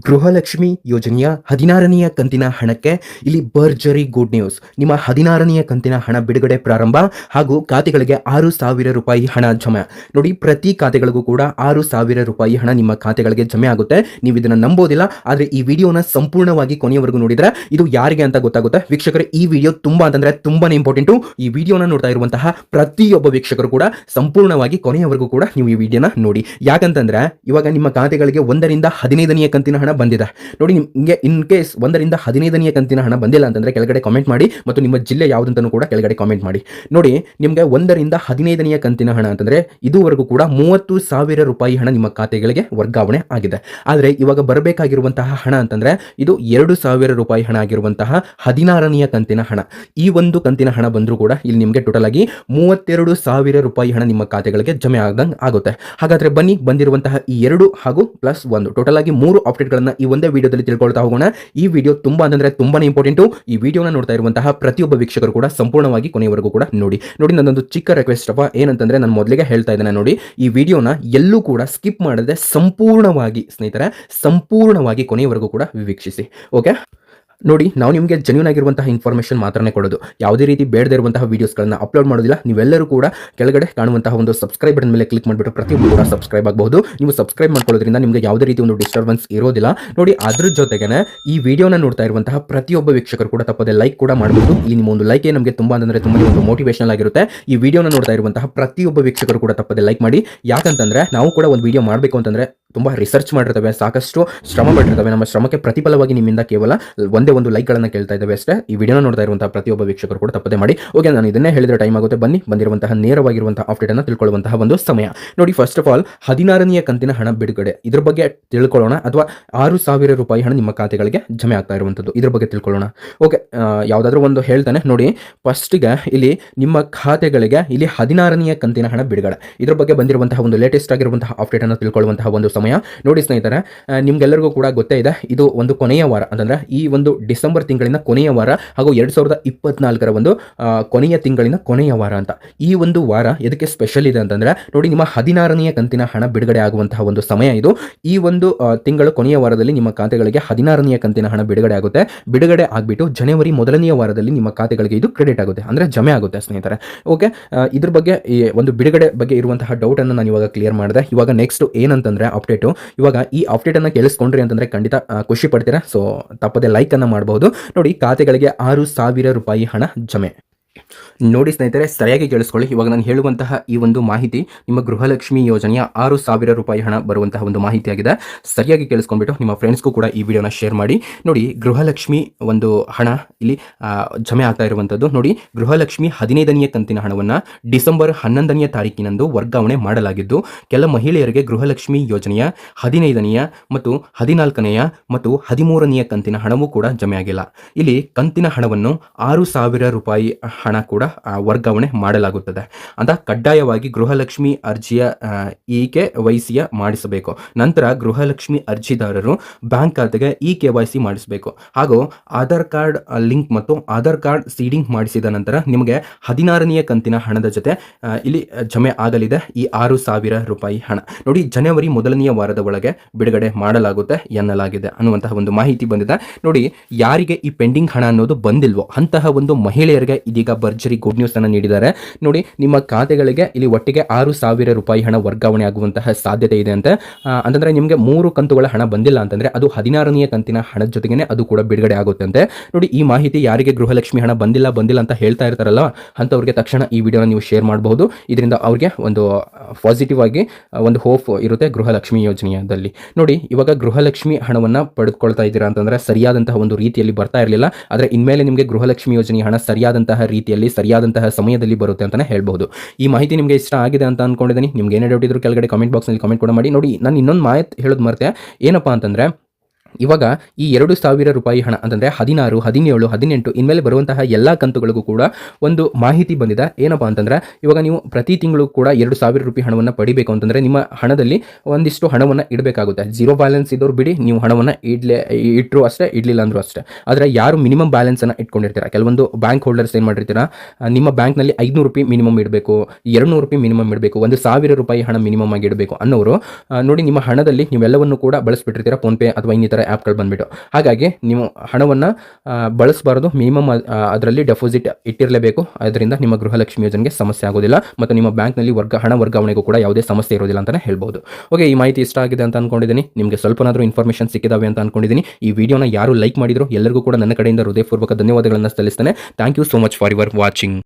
ಗೃಹಲಕ್ಷ್ಮಿ ಯೋಜನೆಯ 16ನೆಯ ಕಂತಿನ ಹಣಕ್ಕೆ ಇಲ್ಲಿ ಭರ್ಜರಿ ಗುಡ್ ನ್ಯೂಸ್. ನಿಮ್ಮ 16ನೆಯ ಕಂತಿನ ಹಣ ಬಿಡುಗಡೆ ಪ್ರಾರಂಭ ಹಾಗೂ ಖಾತೆಗಳಿಗೆ ₹6,000 ಹಣ ಜಮೆ. ನೋಡಿ, ಪ್ರತಿ ಖಾತೆಗಳಿಗೂ ಕೂಡ ₹6,000 ಹಣ ನಿಮ್ಮ ಖಾತೆಗಳಿಗೆ ಜಮೆ ಆಗುತ್ತೆ. ನೀವು ಇದನ್ನು ನಂಬೋದಿಲ್ಲ, ಆದರೆ ಈ ವಿಡಿಯೋನ ಸಂಪೂರ್ಣವಾಗಿ ಕೊನೆಯವರೆಗೂ ನೋಡಿದ್ರೆ ಇದು ಯಾರಿಗೆ ಅಂತ ಗೊತ್ತಾಗುತ್ತೆ. ವೀಕ್ಷಕರೇ, ಈ ವಿಡಿಯೋ ತುಂಬಾ ಅಂತಂದ್ರೆ ತುಂಬಾನೇ ಇಂಪಾರ್ಟೆಂಟು. ಈ ವಿಡಿಯೋನ ನೋಡ್ತಾ ಇರುವಂತಹ ಪ್ರತಿಯೊಬ್ಬ ವೀಕ್ಷಕರು ಕೂಡ ಸಂಪೂರ್ಣವಾಗಿ ಕೊನೆಯವರೆಗೂ ಕೂಡ ನೀವು ಈ ವಿಡಿಯೋನ ನೋಡಿ. ಯಾಕಂತಂದ್ರೆ ಇವಾಗ ನಿಮ್ಮ ಖಾತೆಗಳಿಗೆ 1ರಿಂದ 15ನೆಯ ಕಂತಿನ ಹಣ ಬಂದಿದೆ. ನೋಡಿ, ನಿಮಗೆ ಇನ್ ಕೇಸ್ 1ರಿಂದ 15ನೆಯ ಕಂತಿನ ಹಣ ಬಂದಿಲ್ಲ ಅಂತಂದ್ರೆ ಕೆಳಗಡೆ ಕಾಮೆಂಟ್ ಮಾಡಿ, ಮತ್ತು ನಿಮ್ಮ ಜಿಲ್ಲೆ ಯಾವುದಂತನೂ ಕೂಡ ಕೆಳಗಡೆ ಕಾಮೆಂಟ್ ಮಾಡಿ. ನೋಡಿ, ನಿಮಗೆ 1ರಿಂದ 15ನೆಯ ಕಂತಿನ ಹಣ ಅಂತಂದ್ರೆ ಇದುವರೆಗೂ ಕೂಡ ₹30,000 ಹಣ ನಿಮ್ಮ ಖಾತೆಗಳಿಗೆ ವರ್ಗಾವಣೆ ಆಗಿದೆ. ಆದರೆ ಇವಾಗ ಬರಬೇಕಾಗಿರುವಂತಹ ಹಣ ಅಂತಂದ್ರೆ ಇದು ₹2,000 ಹಣ ಆಗಿರುವಂತಹ 16ನೆಯ ಕಂತಿನ ಹಣ. ಈ ಒಂದು ಕಂತಿನ ಹಣ ಬಂದರೂ ಕೂಡ ಇಲ್ಲಿ ನಿಮಗೆ ಟೋಟಲ್ ಆಗಿ ₹32,000 ಹಣ ನಿಮ್ಮ ಖಾತೆಗಳಿಗೆ ಜಮೆ ಆದಂಗೆ ಆಗುತ್ತೆ. ಹಾಗಾದ್ರೆ ಬನ್ನಿ, ಬಂದಿರುವಂತಹ ಈ 2 ಹಾಗೂ +1 ಟೋಟಲ್ ಆಗಿ 3 ಅಪ್ಡೇಟ್ಗಳನ್ನ ಈ ಒಂದೇ ವಿಡಿಯೋದಲ್ಲಿ ತಿಳ್ಕೊಳ್ತಾ ಹೋಗೋಣ. ಈ ವಿಡಿಯೋ ತುಂಬಾ ಅಂದ್ರೆ ತುಂಬಾನೇ ಇಂಪಾರ್ಟೆಂಟು. ಈ ವಿಡಿಯೋನ ನೋಡ್ತಾ ಇರುವಂತಹ ಪ್ರತಿಯೊಬ್ಬ ವೀಕ್ಷಕರು ಕೂಡ ಸಂಪೂರ್ಣವಾಗಿ ಕೊನೆಯವರೆಗೂ ಕೂಡ ನೋಡಿ. ನನ್ನೊಂದು ಚಿಕ್ಕ ರಿಕ್ವೆಸ್ಟ್ ಅಪ್ಪ, ಏನಂತಂದ್ರೆ ನಾನು ಮೊದಲಿಗೆ ಹೇಳ್ತಾ ಇದ್ದೇನೆ, ನೋಡಿ, ಈ ವಿಡಿಯೋನ ಎಲ್ಲೂ ಕೂಡ ಸ್ಕಿಪ್ ಮಾಡದೆ ಸಂಪೂರ್ಣವಾಗಿ ಸ್ನೇಹಿತರೆ, ಸಂಪೂರ್ಣವಾಗಿ ಕೊನೆಯವರೆಗೂ ಕೂಡ ವೀಕ್ಷಿಸಿ. ಓಕೆ, ನೋಡಿ, ನಾವು ನಿಮಗೆ ಜೆನ್ಯೂನ್ ಆಗಿರುವಂತಹ ಇನ್ಫಾರ್ಮೇಷನ್ ಮಾತ್ರನೇ ಕೊಡೋದು. ಯಾವುದೇ ರೀತಿ ಬೇಡದೇ ಇರುವಂತಹ ವೀಡಿಯೋಸ್ಗಳನ್ನ ಅಪ್ಲೋಡ್ ಮಾಡೋದಿಲ್ಲ. ನೀವೆಲ್ಲರೂ ಕೂಡ ಕೆಳಗಡೆ ಕಾಣುವಂತಹ ಒಂದು ಸಬ್ಸ್ಕ್ರೈಬ್ ಬಟನ್ ಮೇಲೆ ಕ್ಲಿಕ್ ಮಾಡಿಬಿಟ್ಟು ಪ್ರತಿಯೊಬ್ಬರು ಕೂಡ ಸಬ್ಸ್ಕ್ರೈಬ್ ಆಗಬಹುದು. ನೀವು ಸಬ್ಸ್ಕ್ರೈಬ್ ಮಾಡ್ಕೊಳ್ಳೋದ್ರಿಂದ ನಿಮಗೆ ಯಾವುದೇ ರೀತಿ ಒಂದು ಡಿಸ್ಟರ್ಬೆನ್ಸ್ ಇರೋದಿಲ್ಲ. ನೋಡಿ, ಅದ್ರ ಜೊತೆಗೆ ಈ ವಿಡಿಯೋನ ನೋಡ್ತಾ ಇರುವಂತಹ ಪ್ರತಿಯೊಬ್ಬ ವೀಕ್ಷಕರು ಕೂಡ ತಪ್ಪದೆ ಲೈಕ್ ಕೂಡ ಮಾಡಬಹುದು. ಈ ನಿಮ್ಮ ಒಂದು ಲೈಕ್ ನಮಗೆ ತುಂಬಾ ಅಂದ್ರೆ ತುಂಬಾ ಒಂದು ಮೋಟಿವೇಶನಲ್ ಆಗಿರುತ್ತೆ. ಈ ವಿಡಿಯೋನ ನೋಡ್ತಾ ಇರುವಂತಹ ಪ್ರತಿಯೊಬ್ಬ ವೀಕ್ಷಕರು ಕೂಡ ತಪ್ಪದೆ ಲೈಕ್ ಮಾಡಿ. ಯಾಕಂತಂದ್ರೆ ನಾವು ಕೂಡ ಒಂದು ವಿಡಿಯೋ ಮಾಡಬೇಕು ಅಂತಂದ್ರೆ ತುಂಬಾ ರಿಸರ್ಚ್ ಮಾಡಿರ್ತವೆ, ಸಾಕಷ್ಟು ಶ್ರಮ ಪಟ್ಟಿರ್ತವೆ. ನಮ್ಮ ಶ್ರಮಕ್ಕೆ ಪ್ರತಿಫಲವಾಗಿ ನಿಮ್ಮಿಂದ ಕೇವಲ ಒಂದೇ ಒಂದು ಲೈಕ್ಗಳನ್ನು ಕೇಳ್ತಾ ಇದ್ದೇವೆ ಅಷ್ಟೇ. ಈ ವಿಡಿಯೋನ ನೋಡ್ತಾ ಇರುವಂತಹ ಪ್ರತಿಯೊಬ್ಬ ವೀಕ್ಷಕರು ಕೂಡ ತಪ್ಪದೆ ಮಾಡಿ. ಓಕೆ, ನಾನು ಇದನ್ನೇ ಹೇಳಿದ್ರೆ ಟೈಮ್ ಆಗುತ್ತೆ. ಬನ್ನಿ, ಬಂದಿರುವಂತಹ ನೇರವಾಗಿರುವಂತಹ ಅಪ್ಡೇಟ್ ಅನ್ನು ತಿಳ್ಕೊಳ್ಳುವಂತಹ ಒಂದು ಸಮಯ. ನೋಡಿ, ಫಸ್ಟ್ ಆಫ್ ಆಲ್ 16ನೆಯ ಕಂತಿನ ಹಣ ಬಿಡುಗಡೆ, ಇದ್ರ ಬಗ್ಗೆ ತಿಳ್ಕೊಳ್ಳೋಣ. ಅಥವಾ ₹6,000 ಹಣ ನಿಮ್ಮ ಖಾತೆಗಳಿಗೆ ಜಮೆ ಆಗ್ತಾ ಇರುವಂಥದ್ದು, ಇದ್ರ ಬಗ್ಗೆ ತಿಳ್ಕೊಳ್ಳೋಣ. ಓಕೆ, ಯಾವುದಾದ್ರೂ ಒಂದು ಹೇಳ್ತಾನೆ. ನೋಡಿ, ಫಸ್ಟಿಗೆ ಇಲ್ಲಿ ನಿಮ್ಮ ಖಾತೆಗಳಿಗೆ ಇಲ್ಲಿ 16ನೆಯ ಕಂತಿನ ಹಣ ಬಿಡುಗಡೆ, ಇದ್ರ ಬಗ್ಗೆ ಬಂದಿರುವಂತಹ ಒಂದು ಲೇಟೆಸ್ಟ್ ಆಗಿರುವಂತಹ ಅಪ್ಡೇಟ್ ಅನ್ನು ತಿಳ್ಕೊಳ್ಳುವಂತಹ ಒಂದು ಸಮಯ. ನೋಡಿ ಸ್ನೇಹಿತರೆ, ನಿಮ್ಗೆಲ್ಲರಿಗೂ ಕೂಡ ಗೊತ್ತೇ ಇದೆ, ಇದು ಒಂದು ಕೊನೆಯ ವಾರ, ಅಂತಂದ್ರೆ ಈ ಒಂದು ಡಿಸೆಂಬರ್ ತಿಂಗಳಿನ ಕೊನೆಯ ವಾರ ಹಾಗೂ 2024ರ ಒಂದು ಕೊನೆಯ ತಿಂಗಳಿನ ಕೊನೆಯ ವಾರ ಅಂತ. ಈ ಒಂದು ವಾರ ಎದಕ್ಕೆ ಸ್ಪೆಷಲ್ ಇದೆ ಅಂತಂದ್ರೆ, ನೋಡಿ, ನಿಮ್ಮ 16ನೆಯ ಕಂತಿನ ಹಣ ಬಿಡುಗಡೆ ಆಗುವಂತಹ ಒಂದು ಸಮಯ ಇದು. ಈ ಒಂದು ತಿಂಗಳು ಕೊನೆಯ ವಾರದಲ್ಲಿ ನಿಮ್ಮ ಖಾತೆಗಳಿಗೆ 16ನೆಯ ಕಂತಿನ ಹಣ ಬಿಡುಗಡೆ ಆಗುತ್ತೆ. ಬಿಡುಗಡೆ ಆಗ್ಬಿಟ್ಟು ಜನವರಿ 1ನೆಯ ವಾರದಲ್ಲಿ ನಿಮ್ಮ ಖಾತೆಗಳಿಗೆ ಇದು ಕ್ರೆಡಿಟ್ ಆಗುತ್ತೆ, ಅಂದ್ರೆ ಜಮೆ ಆಗುತ್ತೆ ಸ್ನೇಹಿತರೆ. ಓಕೆ, ಇದ್ರ ಬಗ್ಗೆ ಈ ಒಂದು ಬಿಡುಗಡೆ ಬಗ್ಗೆ ಇರುವಂತಹ ಡೌಟ್ ಅನ್ನು ನಾನು ಇವಾಗ ಕ್ಲಿಯರ್ ಮಾಡಿದೆ. ಇವಾಗ ನೆಕ್ಸ್ಟ್ ಏನಂತಂದ್ರೆ ಅಪ್ಡೇಟು, ಇವಾಗ ಈ ಅಪ್ಡೇಟ್ ಅನ್ನು ಕೇಳಿಸ್ಕೊಂಡ್ರಿ ಅಂತಂದ್ರೆ ಖಂಡಿತ ಖುಷಿ ಪಡ್ತೀರಾ. ಸೊ ತಪ್ಪದೆ ಲೈಕ್ ಅನ್ನ ಮಾಡಬಹುದು. ನೋಡಿ, ಖಾತೆಗಳಿಗೆ ₹6,000 ಹಣ ಜಮೆ. ನೋಡಿ ಸ್ನೇಹಿತರೆ, ಸರಿಯಾಗಿ ಕೇಳಿಸ್ಕೊಳ್ಳಿ. ಇವಾಗ ನಾನು ಹೇಳುವಂತಹ ಈ ಒಂದು ಮಾಹಿತಿ ನಿಮ್ಮ ಗೃಹಲಕ್ಷ್ಮಿ ಯೋಜನೆಯ ₹6,000 ಹಣ ಬರುವಂತಹ ಒಂದು ಮಾಹಿತಿಯಾಗಿದೆ. ಸರಿಯಾಗಿ ಕೇಳಿಸ್ಕೊಂಡ್ಬಿಟ್ಟು ನಿಮ್ಮ ಫ್ರೆಂಡ್ಸ್ಗೂ ಕೂಡ ಈ ವಿಡಿಯೋನ ಶೇರ್ ಮಾಡಿ. ನೋಡಿ, ಗೃಹಲಕ್ಷ್ಮಿ ಒಂದು ಹಣ ಇಲ್ಲಿ ಜಮೆ ಆಗ್ತಾ ಇರುವಂಥದ್ದು. ನೋಡಿ, ಗೃಹಲಕ್ಷ್ಮಿ 15ನೆಯ ಕಂತಿನ ಹಣವನ್ನು ಡಿಸೆಂಬರ್ 11ನೇ ತಾರೀಕಿನಂದು ವರ್ಗಾವಣೆ ಮಾಡಲಾಗಿದ್ದು, ಕೆಲ ಮಹಿಳೆಯರಿಗೆ ಗೃಹಲಕ್ಷ್ಮಿ ಯೋಜನೆಯ 15ನೆಯ ಮತ್ತು 14ನೆಯ ಮತ್ತು 13ನೆಯ ಕಂತಿನ ಹಣವೂ ಕೂಡ ಜಮೆ ಆಗಿಲ್ಲ. ಇಲ್ಲಿ ಕಂತಿನ ಹಣವನ್ನು ₹6,000 ಹಣ ಕೂಡ ವರ್ಗಾವಣೆ ಮಾಡಲಾಗುತ್ತದೆ ಅಂತ ಕಡ್ಡಾಯವಾಗಿ ಗೃಹಲಕ್ಷ್ಮಿ ಅರ್ಜಿಯ KYC ಮಾಡಿಸಬೇಕು. ನಂತರ ಗೃಹಲಕ್ಷ್ಮಿ ಅರ್ಜಿದಾರರು ಬ್ಯಾಂಕ್ ಖಾತೆಗೆ KYC ಮಾಡಿಸಬೇಕು. ಹಾಗೂ ಆಧಾರ್ ಕಾರ್ಡ್ ಲಿಂಕ್ ಮತ್ತು ಆಧಾರ್ ಕಾರ್ಡ್ ಸೀಡಿಂಗ್ ಮಾಡಿಸಿದ ನಂತರ ನಿಮಗೆ 16ನೆಯ ಕಂತಿನ ಹಣದ ಜೊತೆ ಇಲ್ಲಿ ಜಮೆ ಆಗಲಿದೆ ಈ ₹6,000 ಹಣ. ನೋಡಿ, ಜನವರಿ 1ನೆಯ ವಾರದ ಒಳಗೆ ಬಿಡುಗಡೆ ಮಾಡಲಾಗುತ್ತೆ ಎನ್ನಲಾಗಿದೆ ಅನ್ನುವಂತಹ ಒಂದು ಮಾಹಿತಿ ಬಂದಿದೆ. ನೋಡಿ, ಯಾರಿಗೆ ಈ ಪೆಂಡಿಂಗ್ ಹಣ ಅನ್ನೋದು ಬಂದಿಲ್ವೋ ಅಂತಹ ಒಂದು ಮಹಿಳೆಯರಿಗೆ ಇದೀಗ ಭರ್ಜರಿ ಗುಡ್ ನ್ಯೂಸ್ ಅನ್ನು ನೀಡಿದ್ದಾರೆ. ನೋಡಿ, ನಿಮ್ಮ ಖಾತೆಗಳಿಗೆ ಇಲ್ಲಿ ಒಟ್ಟಿಗೆ ₹6,000 ಹಣ ವರ್ಗಾವಣೆ ಆಗುವಂತಹ ಸಾಧ್ಯತೆ ಇದೆ ಅಂತ. ಅಂತಂದ್ರೆ ನಿಮಗೆ 3 ಕಂತುಗಳ ಹಣ ಬಂದಿಲ್ಲ ಅಂತಂದ್ರೆ ಅದು 16ನೆಯ ಕಂತಿನ ಹಣದ ಜೊತೆಗೇನೆ ಅದು ಕೂಡ ಬಿಡುಗಡೆ ಆಗುತ್ತೆ ಅಂತೆ. ನೋಡಿ, ಈ ಮಾಹಿತಿ ಯಾರಿಗೆ ಗೃಹಲಕ್ಷ್ಮಿ ಹಣ ಬಂದಿಲ್ಲ ಅಂತ ಹೇಳ್ತಾ ಇರ್ತಾರಲ್ಲ ಅಂತವ್ರಿಗೆ ತಕ್ಷಣ ಈ ವಿಡಿಯೋನ ನೀವು ಶೇರ್ ಮಾಡಬಹುದು. ಇದರಿಂದ ಅವ್ರಿಗೆ ಒಂದು ಪಾಸಿಟಿವ್ ಆಗಿ ಒಂದು ಹೋಪ್ ಇರುತ್ತೆ ಗೃಹಲಕ್ಷ್ಮಿ ಯೋಜನೆಯಲ್ಲಿ. ನೋಡಿ, ಇವಾಗ ಗೃಹಲಕ್ಷ್ಮಿ ಹಣವನ್ನು ಪಡೆದುಕೊಳ್ತಾ ಇದ್ದೀರಾ ಅಂತಂದ್ರೆ ಸರಿಯಾದಂತಹ ಒಂದು ರೀತಿಯಲ್ಲಿ ಬರ್ತಾ ಇರಲಿಲ್ಲ. ಆದರೆ ಇನ್ಮೇಲೆ ನಿಮಗೆ ಗೃಹಲಕ್ಷ್ಮಿ ಯೋಜನೆಯ ಹಣ ಸರಿಯಾದಂತಹ ರೀತಿಯಲ್ಲಿ ಸರಿಯಾದಂತಹ ಸಮಯದಲ್ಲಿ ಬರುತ್ತೆ ಅಂತಾನೆ ಹೇಳ್ಬಹುದು. ಈ ಮಾಹಿತಿ ನಿಮಗೆ ಇಷ್ಟ ಆಗಿದೆ ಅಂತ ಅನ್ಕೊಂಡಿದ್ದೀನಿ. ನಿಮ್ಗೆ ಏನೇ ಡೌಟ್ ಇದ್ರೂ ಕೆಳಗಡೆ ಕಾಮೆಂಟ್ ಬಾಕ್ಸ್ನಲ್ಲಿ ಕಾಮೆಂಟ್ ಕೂಡ ಮಾಡಿ. ನೋಡಿ, ನಾನು ಇನ್ನೊಂದು ಮಾಹಿತಿ ಹೇಳೋದು ಮರ್ತೆ, ಏನಪ್ಪಾ ಅಂತಂದ್ರೆ ಇವಾಗ ಈ 2,000 ರೂಪಾಯಿ ಹಣ ಅಂತಂದರೆ 16, 17, 18 ಇನ್ಮೇಲೆ ಬರುವಂತಹ ಎಲ್ಲ ಕಂತುಗಳಿಗೂ ಕೂಡ ಒಂದು ಮಾಹಿತಿ ಬಂದಿದೆ. ಏನಪ್ಪ ಅಂತಂದರೆ ಇವಾಗ ನೀವು ಪ್ರತಿ ತಿಂಗಳು ಕೂಡ 2,000 ರೂಪಾಯಿ ಹಣವನ್ನು ಪಡಿಬೇಕು ಅಂತಂದರೆ ನಿಮ್ಮ ಹಣದಲ್ಲಿ ಒಂದಿಷ್ಟು ಹಣವನ್ನು ಇಡಬೇಕಾಗುತ್ತೆ. ಝೀರೋ ಬ್ಯಾಲೆನ್ಸ್ ಇದ್ದವ್ರು ಬಿಡಿ, ನೀವು ಹಣವನ್ನು ಇಟ್ಟರು ಅಷ್ಟೇ, ಇಡಲಿಲ್ಲ ಅಂದರೂ ಅಷ್ಟೇ. ಆದರೆ ಯಾರು ಮಿನಿಮಮ್ ಬ್ಯಾಲೆನ್ಸನ್ನು ಇಟ್ಕೊಂಡಿರ್ತೀರ, ಕೆಲವೊಂದು ಬ್ಯಾಂಕ್ ಹೋಲ್ಡರ್ಸ್ ಏನು ಮಾಡಿರ್ತೀರಾ, ನಿಮ್ಮ ಬ್ಯಾಂಕ್ನಲ್ಲಿ 500 ರೂಪಾಯಿ ಮಿನಿಮಮ್ ಇಡಬೇಕು, 200 ರೂಪಾಯಿ ಮಿನಿಮಮ್ ಇಡಬೇಕು, 1,000 ರೂಪಾಯಿ ಹಣ ಮಿನಿಮಮ್ ಆಗಿ ಇಡಬೇಕು ಅನ್ನೋರು ನೋಡಿ ನಿಮ್ಮ ಹಣದಲ್ಲಿ ನೀವೆಲ್ಲವನ್ನು ಕೂಡ ಬಳಸಿಬಿಟ್ಟಿರ್ತೀರ ಫೋನ್ಪೇ ಅಥವಾ ಇನ್ನಿತರ ಆ್ಯಪ್ಗಳು ಬಂದುಬಿಟ್ಟು. ಹಾಗಾಗಿ ನೀವು ಹಣವನ್ನು ಬಳಸಬಾರದು, ಮಿನಿಮಮ್ ಅದರಲ್ಲಿ ಡೆಪಾಸಿಟ್ ಇಟ್ಟಿರಲೇಬೇಕು. ಅದರಿಂದ ನಿಮ್ಮ ಗೃಹಲಕ್ಷ್ಮಿ ಯೋಜನೆಗೆ ಸಮಸ್ಯೆ ಆಗೋದಿಲ್ಲ ಮತ್ತು ನಿಮ್ಮ ಬ್ಯಾಂಕ್ನಲ್ಲಿ ಹಣ ವರ್ಗಾವಣೆಗೂ ಕೂಡ ಯಾವುದೇ ಸಮಸ್ಯೆ ಇರೋದಿಲ್ಲ ಅಂತಲೇ ಹೇಳ್ಬೋದು. ಓಕೆ, ಈ ಮಾಹಿತಿ ಇಷ್ಟ ಆಗಿದೆ ಅಂತ ಅಂದ್ಕೊಂಡಿದ್ದೀನಿ. ನಿಮಗೆ ಸ್ವಲ್ಪನಾದರೂ ಇನ್ಫಾರ್ಮೇಷನ್ ಸಿಕ್ಕಿದಾವೆ ಅಂತ ಅಂದ್ಕೊಂಡಿದ್ದೀನಿ. ಈ ವಿಡಿಯೋನ ಯಾರು ಲೈಕ್ ಮಾಡಿದ್ರು ಎಲ್ಲರಿಗೂ ಕೂಡ ನನ್ನ ಕಡೆಯಿಂದ ಹೃದಯಪೂರ್ವಕ ಧನ್ಯವಾದಗಳನ್ನು ಸಲ್ಲಿಸ್ತೇನೆ. Thank you so much for your watching.